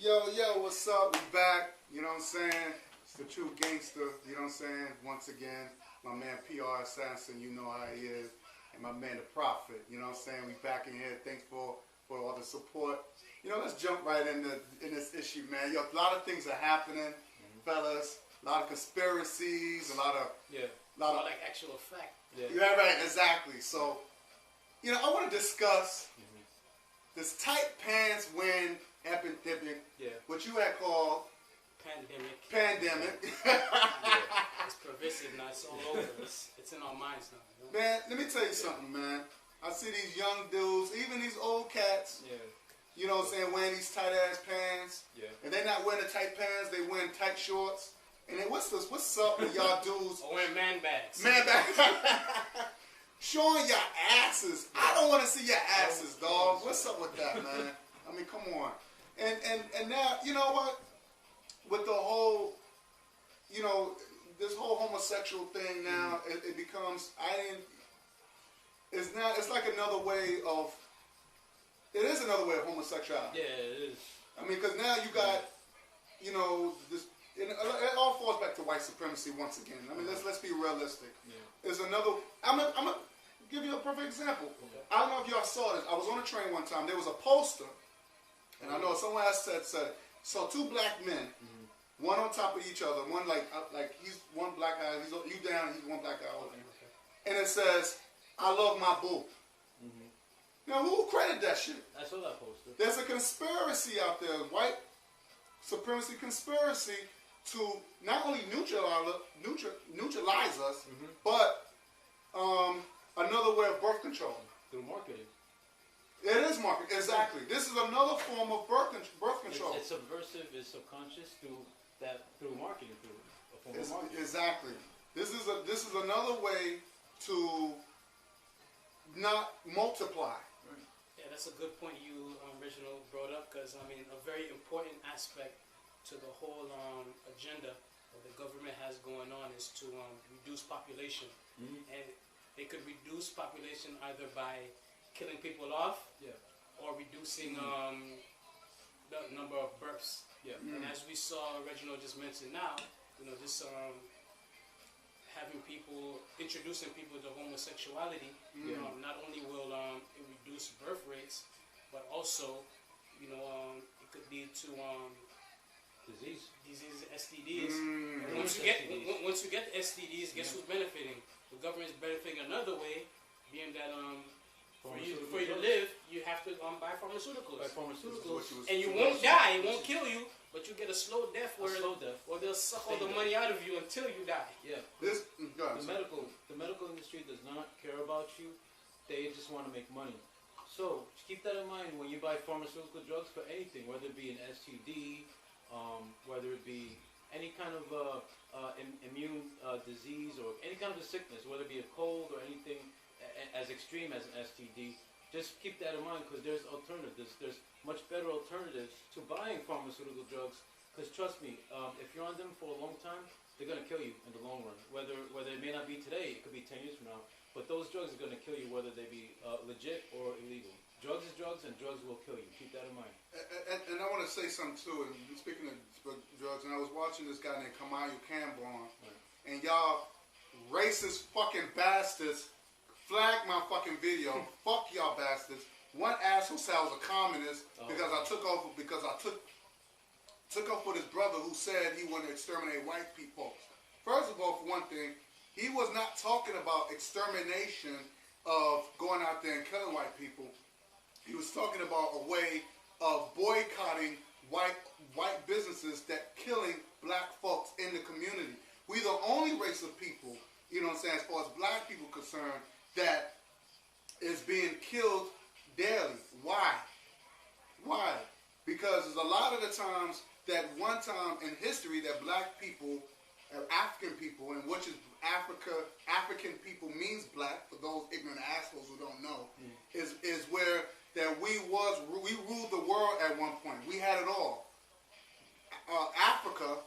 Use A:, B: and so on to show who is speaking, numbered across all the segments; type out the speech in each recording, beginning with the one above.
A: Yo, what's up? We back. You know what I'm saying? It's the true gangster. You know what I'm saying? Once again, my man PR Assassin, you know how he is. And my man the Prophet. You know what I'm saying? We back in here. Thanks for all the support. You know, let's jump right in this issue, man. Yo, a lot of things are happening, fellas. A lot of conspiracies, a lot of
B: like actual fact.
A: Yeah, right, exactly. So, you know, I want to discuss this tight pants wearing epidemic, what you had called pandemic.
B: It's pervasive now. It's all over. It's in our minds now.
A: Man, let me tell you something, man. I see these young dudes, even these old cats. You know what I'm saying, wearing these tight ass pants. And they're not wearing the tight pants, they wearing tight shorts. And then what's up with y'all dudes?
B: Or wearing man bags.
A: Man bags. Showing your asses. I don't want to see your asses, dog. What's up with that, man? I mean, come on. And now, you know what? With the whole, you know, this whole homosexual thing now, it becomes, it's like another way of, it is another way of homosexuality.
B: Yeah, it is.
A: I mean, because now you got, you know, this, it all falls back to white supremacy once again. I mean, let's be realistic. There's another, I'm gonna give you a perfect example. I don't know if y'all saw this. I was on a train one time. There was a poster, and I know someone else said, so two black men, one on top of each other, one like he's one black guy, you down, he's one black guy over. And it says, "I love my boo." Now, who credited that shit?
B: I saw that poster.
A: There's a conspiracy out there, white supremacy conspiracy, to not only neutralize us, but another way of birth control.
B: Through marketing.
A: It is marketing, exactly. This is another form of birth control.
B: It's subversive, it's subconscious through marketing, through a form of marketing.
A: Exactly. This is another way to not multiply.
B: Yeah, that's a good point you, Reginald, brought up, because, I mean, a very important aspect to the whole agenda that the government has going on is to reduce population. And they could reduce population either by killing people off or reducing the number of births. And as we saw Reginald just mentioned now, you know, this introducing people to homosexuality, not only will it reduce birth rates, but also, you know, it could lead to diseases, STDs. And once you get the STDs, guess who's benefiting? The government is benefiting another way, being that for you to live, you have to buy pharmaceuticals. And you won't die, it won't kill you, but you get a slow death where they'll suck all the money out of you until you die.
C: The medical industry does not care about you. They just want to make money. So keep that in mind when you buy pharmaceutical drugs for anything, whether it be an STD, whether it be any kind of immune disease or any kind of a sickness, whether it be a cold or anything as extreme as an STD, just keep that in mind, because there's alternatives. There's much better alternatives to buying pharmaceutical drugs, because trust me, if you're on them for a long time, they're going to kill you in the long run. Whether it may not be today, it could be 10 years from now, but those drugs are going to kill you whether they be legit or illegal. Drugs is drugs, and drugs will kill you. Keep that in mind.
A: And I want to say something too. And speaking of drugs, and I was watching this guy named Kamayu Cambon, and y'all racist fucking bastards flagged my fucking video. Fuck y'all bastards. One asshole said I was a communist because I took off with his brother who said he wanted to exterminate white people. First of all, for one thing, he was not talking about extermination of going out there and killing white people. He was talking about a way of boycotting white businesses that killing black folks in the community. We the only race of people, you know what I'm saying, as far as black people concerned, that is being killed daily. Why? Because there's a lot of the times that one time in history that black people, African people, and which is African people means black, for those ignorant assholes who don't know, is where that we ruled the world at one point. We had it all. Africa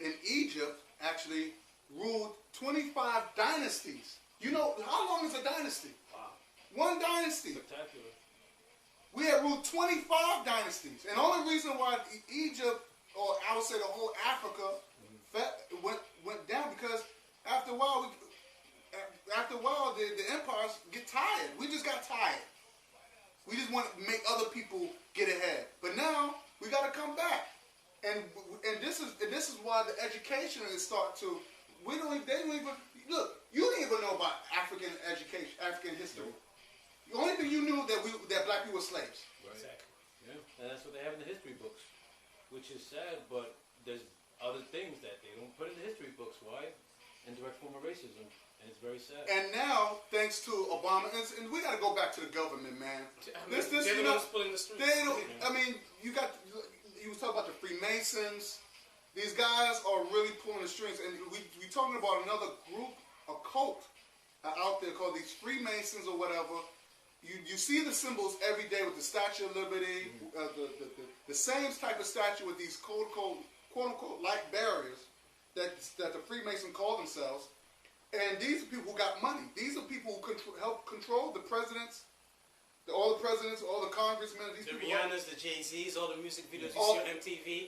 A: and Egypt actually ruled 25 dynasties. You know, how long is a dynasty?
B: Wow.
A: One dynasty.
B: Spectacular.
A: We had ruled 25 dynasties. And the only reason why Egypt, or I would say the whole Africa, went down because after a while, the empires get tired. We just got tired. We just want to make other people get ahead. But now we got to come back. And this is why the education is starting to. They don't even look. You didn't even know about African education, African history. The only thing you knew that black people were slaves.
C: Right. Exactly. Yeah, and that's what they have in the history books, which is sad. But there's other things that they don't put in the history books. Why? Indirect form of racism, and it's very sad. And now, thanks to Obama, and we got to go back to the government, man.
B: They're the ones pulling the strings.
A: They don't. I mean, you was talking about the Freemasons. These guys are really pulling the strings, and we talking about another group, a cult out there called these Freemasons or whatever. You see the symbols every day with the Statue of Liberty, the same type of statue with these quote unquote light barriers that the Freemasons call themselves. And these are people who got money. These are people who help control the presidents, all the congressmen.
B: The Rihannas, the Jay-Z's, all the music videos you see on MTV.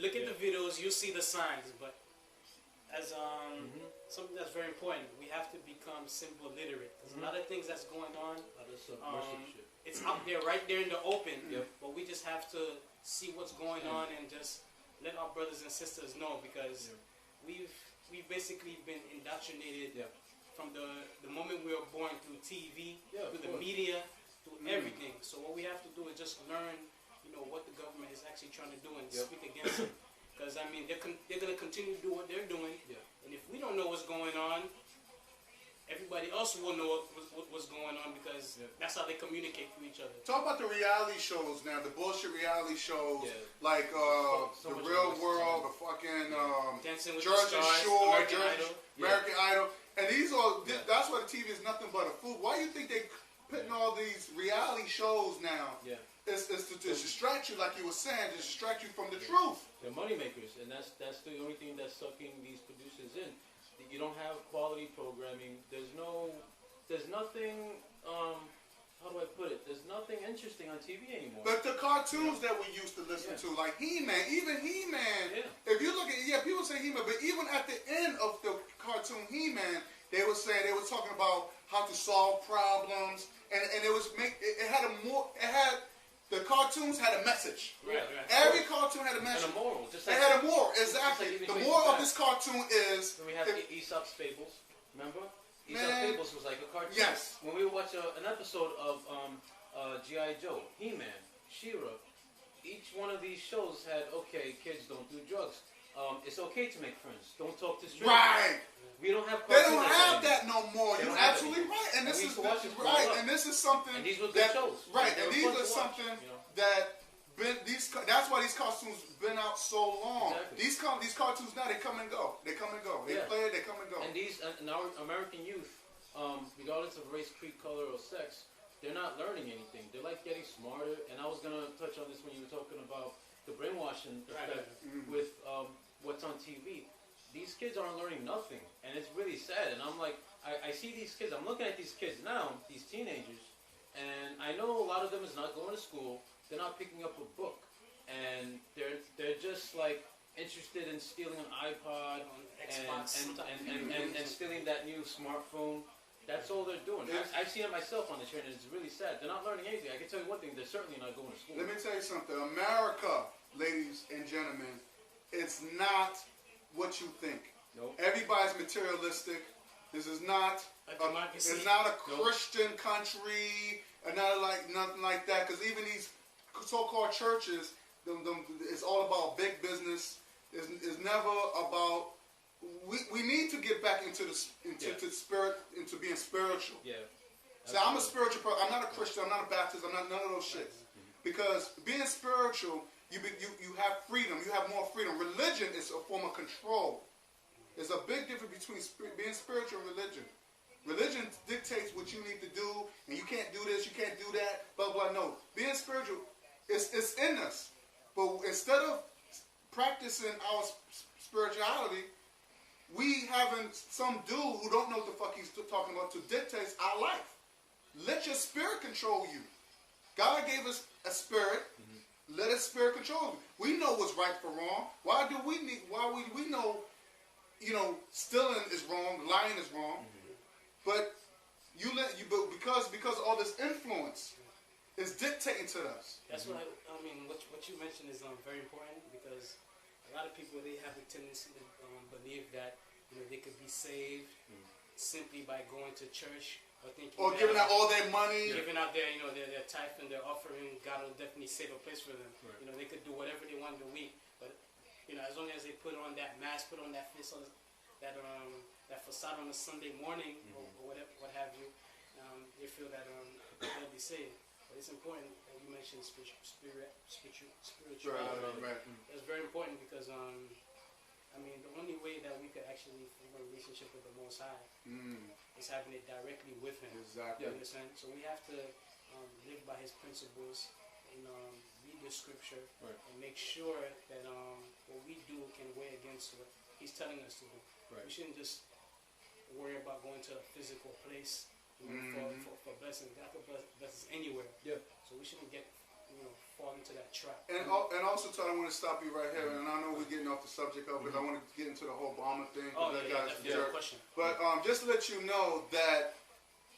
B: Look at the videos, you'll see the signs. But as something that's very important, we have to become symbol literate. There's a lot of things that's going on. It's out there, right there in the open. But we just have to see what's going on and just let our brothers and sisters know, because we've basically been indoctrinated from the moment we were born through TV, through the media, through everything. So what we have to do is just learn, what the government is actually trying to do and speak against it. Because I mean, they're going to continue to do what they're doing, and if we don't know what's going on, everybody else will know what's going on, because that's how they communicate to each other.
A: Talk about the reality shows now, the bullshit reality shows, like The Real World, the fucking
B: Dancing with
A: Jersey
B: the Stars,
A: Shore,
B: American
A: Idol. And these are, that's why the TV is nothing but a food. Why do you think they putting all these reality shows now? It's to distract you, like you were saying, to distract you from the truth.
C: They're money makers, and that's the only thing that's sucking these producers in. You don't have quality programming. There's nothing. How do I put it? There's nothing interesting on TV anymore.
A: But the cartoons that we used to listen to, like He-Man, even He-Man. If you look at people say He-Man, but even at the end of the cartoon He-Man, they were talking about how to solve problems, and the cartoons had a message. Every cartoon had a message.
C: And a moral.
A: They had a moral, exactly. The moral of this cartoon is...
C: So we have Aesop's Fables, remember? Aesop's Fables was like a cartoon.
A: Yes.
C: When we would watch an episode of G.I. Joe, He-Man, She-Ra, each one of these shows had, okay, kids, don't do drugs. It's okay to make friends. Don't talk to strangers.
A: Right.
C: We don't have.
A: They don't have that no more. You're absolutely right. And this is right. And this is something.
C: And these were good shows.
A: Right. And these are something that that's why these cartoons been out so long. Exactly. These cartoons now, they come and go. They play it. They come and go.
C: And these and our American youth, regardless of race, creed, color, or sex, they're not learning anything. They're like getting smarter. And I was gonna touch on this when you were talking about the brainwashing effect with what's on TV. These kids aren't learning nothing, and it's really sad. And I'm like, I see these kids. I'm looking at these kids now, these teenagers, and I know a lot of them is not going to school. They're not picking up a book, and they're just like interested in stealing an iPod and stealing that new smartphone. That's all they're doing. I've seen it myself on the train, and it's really sad. They're not learning anything. I can tell you one thing: they're certainly not going to school.
A: Let me tell you something. America, ladies and gentlemen, it's not what you think.
C: Nope.
A: Everybody's materialistic. This is not it's not a Christian country, and nothing like that. Because even these so-called churches, it's all about big business. It's never about. We need to get back into spirit, into being spiritual.
C: Yeah.
A: So I'm a spiritual person. I'm not a Christian. I'm not a Baptist. I'm not none of those shits. Because being spiritual, you have freedom. You have more freedom. Religion is a form of control. There's a big difference between being spiritual and religion. Religion dictates what you need to do, and you can't do this, you can't do that, blah, blah. No. Being spiritual, it's in us. But instead of practicing our spirituality, we having some dude who don't know what the fuck he's talking about to dictate our life. Let your spirit control you. God gave us a spirit. Let His spirit control. We know what's right for wrong. Why do we need? We know, stealing is wrong, lying is wrong. But because all this influence is dictating to us.
B: That's what I mean. What you mentioned is very important, because a lot of people, they have a tendency to believe that they could be saved simply by going to church. Or
A: giving out all their money.
B: Giving out their tithe and their offering. God will definitely save a place for them.
C: Right.
B: They could do whatever they want in the week. But, as long as they put on that mask, put on that face, that facade on a Sunday morning, or whatever, what have you, they feel that they'll be saved. But it's important that you mentioned spirituality.
A: Right.
B: It's very important because, the only way that we could actually form a relationship with the Most High is having it directly with Him.
A: Exactly.
B: You understand? So we have to live by His principles and read the Scripture and make sure that what we do can weigh against what He's telling us to do.
C: Right.
B: We shouldn't just worry about going to a physical place for blessings. God can bless us anywhere.
C: Yeah.
B: So we shouldn't fall into that trap.
A: And also, Todd, I want to stop you right here. And I know we're getting off the subject of it. I want to get into the whole Obama thing.
B: That's a question.
A: But just to let you know that,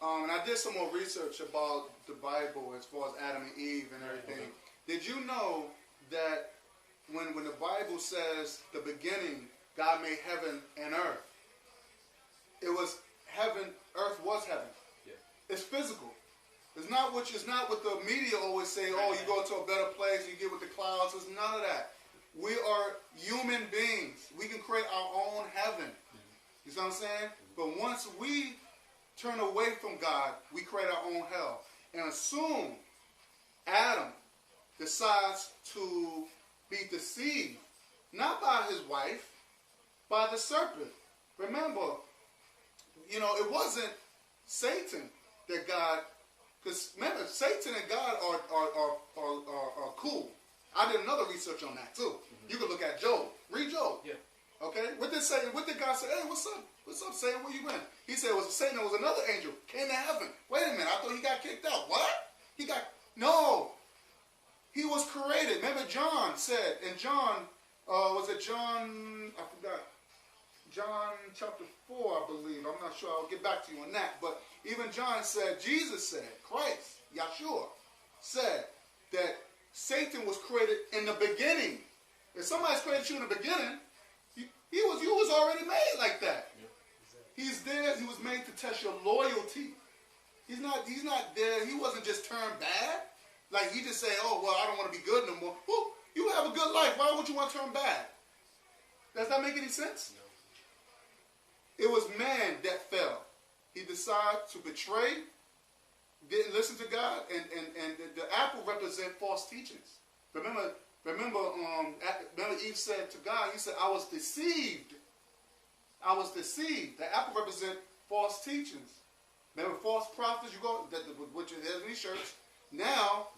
A: and I did some more research about the Bible as far as Adam and Eve and everything. Did you know that when the Bible says the beginning, God made heaven and earth, it was heaven, earth was heaven.
C: Yeah.
A: It's physical. It's not what the media always say, you go to a better place, you get with the clouds. It's none of that. We are human beings. We can create our own heaven. You see what I'm saying? But once we turn away from God, we create our own hell. And assume Adam decides to be deceived, not by his wife, by the serpent. Remember, it wasn't Satan that God... Because remember, Satan and God are cool. I did another research on that too. You can look at Job. Read Job. Yeah. Okay. What did God say? Hey, what's up? What's up, Satan? Where you been? He said, Satan was another angel came to heaven. Wait a minute. I thought he got kicked out. What? No. He was created. Remember, John said in John. Was it John? I forgot. John chapter 4, I believe. I'm not sure. I'll get back to you on that. But even John said, Jesus said, Christ, Yahshua, said that Satan was created in the beginning. If somebody's created you in the beginning, you was already made like that. Yeah. He's there. He was made to test your loyalty. He's not there. He wasn't just turned bad. Like he just say, I don't want to be good no more. Well, you have a good life. Why would you want to turn bad? Does that make any sense? No. It was man that fell. He decided to betray, didn't listen to God, and the apple represent false teachings. Remember Eve said to God, he said, I was deceived. I was deceived. The apple represent false teachings. Remember false prophets, which has any shirts. Now,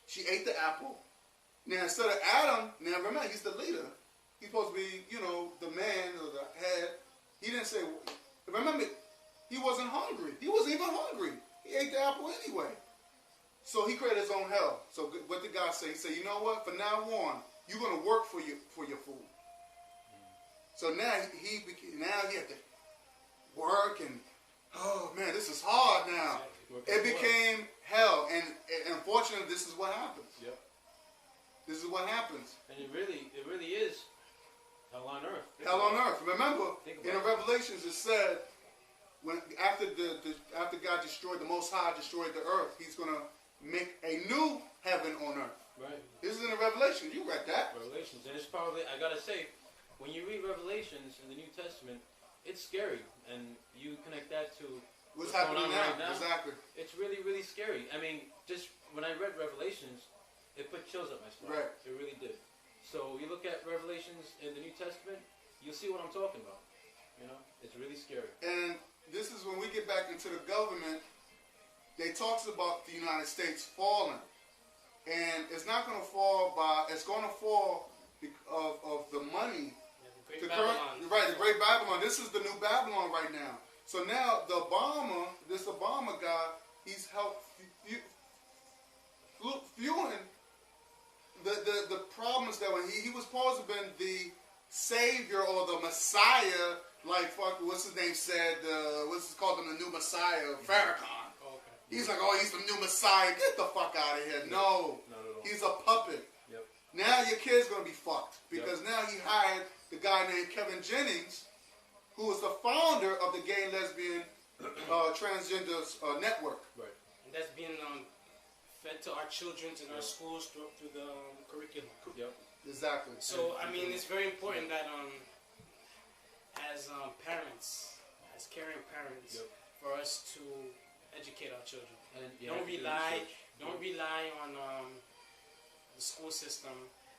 A: she ate the apple. Now, instead of Adam, remember, he's the leader. He's supposed to be, the man or the head. He didn't say, remember, he wasn't hungry. He wasn't even hungry. He ate the apple anyway. So he created his own hell. So what did God say? He said, you know what? From now on, you're going to work for your food. So now he had to work and, oh man, this is hard now. It became hell. And unfortunately, this is what happens.
C: Yep.
A: This is what happens.
C: And it really is hell on earth.
A: Hell on earth. Remember, in the Revelations it said, after God destroyed, the Most High destroyed the earth, he's going to make a new heaven on earth.
C: Right.
A: This is in the Revelation. You read that.
C: Revelations. And it's probably, I got to say, when you read Revelations in the New Testament, it's scary. And you connect that to
A: what's happening now. Right now. Exactly.
C: It's really, really scary. I mean, just when I read Revelations, it put chills up my spine.
A: Right.
C: It really did. So you look at Revelations in the New Testament, you'll see what I'm talking about. It's really scary.
A: And this is when we get back into the government. They talks about the United States falling, and it's not going to fall it's going to fall because of the money.
B: Yeah, the
A: Great Babylon. This is the new Babylon right now. So now this Obama guy, he's helped spewing the problems that when he was supposed to have been the savior or the Messiah, like what's his name said, what's called him, the new Messiah, Farrakhan.
B: Okay.
A: He's like, oh, he's the new Messiah. Get the fuck out of here. No, he's a puppet.
C: Yep.
A: Now your kid's gonna be fucked because now he hired the guy named Kevin Jennings, who was the founder of the Gay and Lesbian Transgender Network.
C: Right.
B: And that's being fed to our children in our schools through the curriculum.
C: Yep.
A: Exactly.
B: So I mean, it's very important that as parents, as caring parents, for us to educate our children. And don't rely on the school system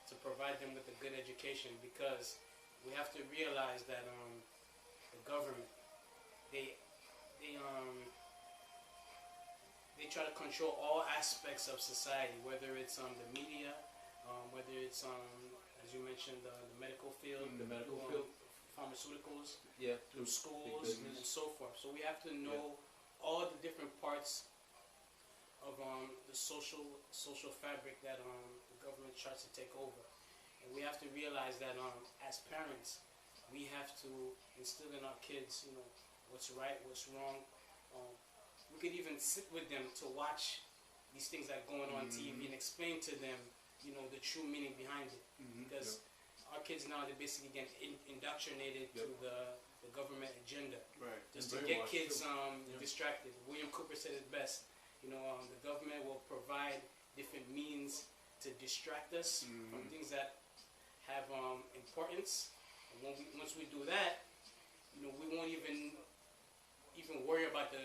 B: to provide them with a good education, because we have to realize that the government, they try to control all aspects of society, whether it's the media, whether it's as you mentioned, the medical field, pharmaceuticals, through schools and so forth. So we have to know all the different parts of the social fabric that the government tries to take over, and we have to realize that as parents, we have to instill in our kids, what's right, what's wrong. We could even sit with them to watch these things that are going on TV and explain to them, the true meaning behind it. Because our kids now, they basically get indoctrinated to the government agenda.
C: Right.
B: Just to get kids distracted. William Cooper said it best. The government will provide different means to distract us from things that have importance. And once we do that, we won't even worry about the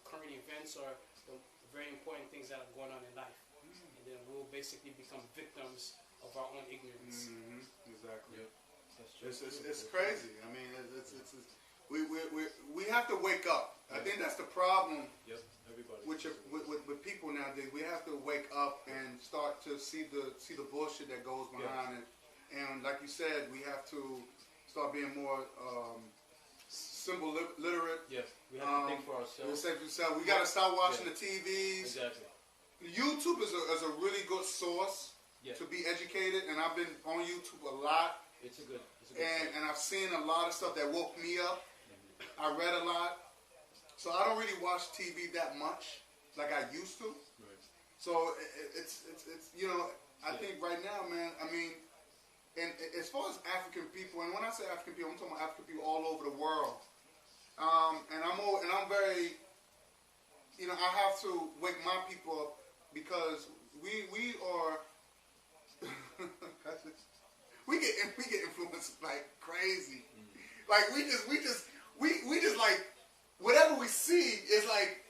B: current events or the very important things that are going on in life. And then we'll basically become victims of our own ignorance.
A: Exactly.
C: Yep. That's true.
A: It's crazy. I mean, we have to wake up. I think that's the problem.
C: Yep. Everybody.
A: With people nowadays, we have to wake up and start to see the bullshit that goes behind it. And like you said, we have to start being more symbol literate.
C: Yeah, we have to think for ourselves.
A: We got to start watching the TVs.
C: Exactly.
A: YouTube is a really good source to be educated, and I've been on YouTube a lot.
C: It's a good
A: and I've seen a lot of stuff that woke me up. I read a lot, so I don't really watch TV that much like I used to.
C: Right.
A: So it's I think right now, man. I mean, and as far as African people, and when I say African people, I'm talking about African people all over the world. And I'm very, I have to wake my people up because we are, we get influenced like crazy. Like we just like whatever we see is like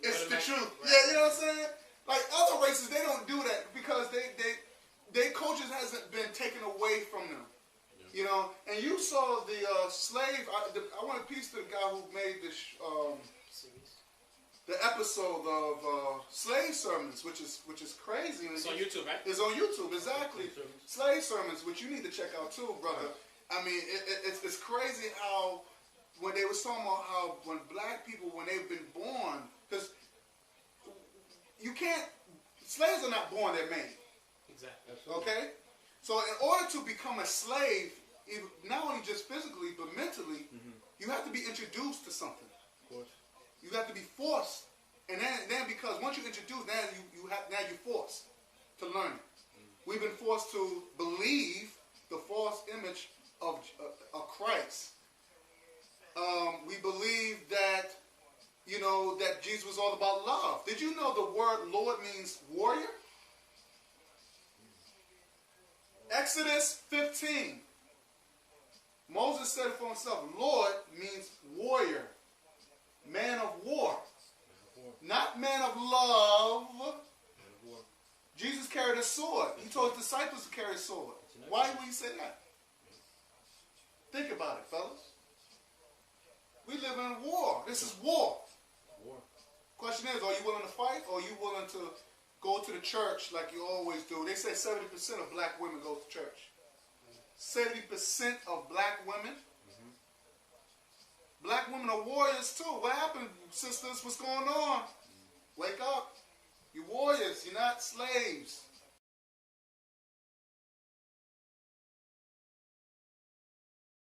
A: it's the truth. Right. Yeah, you know what I'm saying? Like other races, they don't do that because their culture hasn't been taken away from them. And you saw the slave. I want to piece to the guy who made this the episode of slave sermons, which is crazy.
B: It's on YouTube, right?
A: It's on YouTube, exactly. Slave sermons, which you need to check out too, brother. I mean, it's crazy how when they were talking about how when black people, when they've been born, because you can't, slaves are not born, they're made.
B: Exactly.
A: Okay? So in order to become a slave, not only just physically, but mentally, you have to be introduced to something.
C: Of course.
A: You have to be forced. And then because once you're introduced, now you're forced to learn it. We've been forced to believe the false image of Christ. We believe that, that Jesus was all about love. Did you know the word Lord means warrior? Exodus 15. Moses said for himself, Lord means warrior, man of war, not man of love. Jesus carried a sword. He told his disciples to carry a sword. Why would he say that? Think about it, fellas. We live in war. This is war. Question is, are you willing to fight, or are you willing to go to the church like you always do? They say 70% of black women go to church. 70% of black women. Black women are warriors too. What happened, sisters? What's going on? Wake up. You warriors. You're not not slaves.